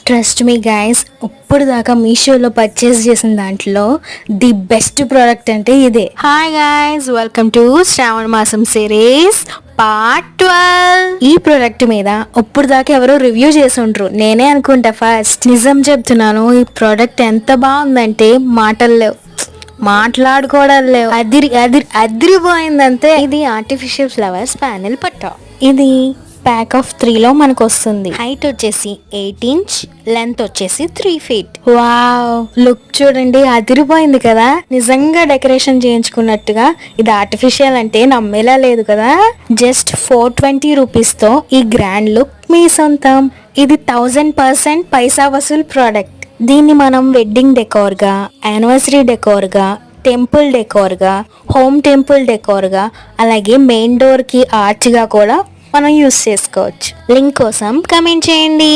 Trust me guys, ఇప్పుడు దాకా మీషోలో పర్చేస్ చేసిన దాంట్లో ది బెస్ట్ ప్రోడక్ట్ అంటే ఇదే. హాయ్ గైస్, వెల్కమ్ టు శ్రావణ మాసం సిరీస్ పార్ట్ 12. ఈ ప్రోడక్ట్ మీద ఇప్పుడు దాకా ఎవరో రివ్యూ చేసి ఉంటారు, నేనే అనుకుంటా ఫస్ట్. నిజం చెప్తున్నాను, ఈ ప్రోడక్ట్ ఎంత బాగుందంటే మాటలు లేవు, మాట్లాడుకోవడం లేవు, అదిరిపోయిందంతే. ఇది ఆర్టిఫిషియల్ ఫ్లవర్స్ ప్యానెల్ పట్ట. ఇది ప్యాక్ ఆఫ్ 3లో మనకు వస్తుంది. హైట్ వచ్చేసి 8 ఇంచ్, లెంత్ వచ్చేసి 3 ఫీట్. వావ్, లుక్ చూడండి, అదిరిపోయింది కదా. నిజంగా డెకరేషన్ చేయించుకున్నట్టుగా. ఇది ఆర్టిఫిషియల్ అంటే నమ్మేలా లేదు కదా. జస్ట్ 420 రూపీస్తో ఈ గ్రాండ్ లుక్ మీ సొంతం. ఇది 1000% పైసా వసూల్ ప్రోడక్ట్. దీన్ని మనం వెడ్డింగ్ డెకోర్గా, యానివర్సరీ డెకోర్గా, టెంపుల్ డెకోర్గా, హోమ్ టెంపుల్ డెకోర్గా, అలాగే మెయిన్ డోర్కి ఆర్చ్గా కూడా మనం యూస్ చేసుకోవచ్చు. లింక్ కోసం కమెంట్ చేయండి.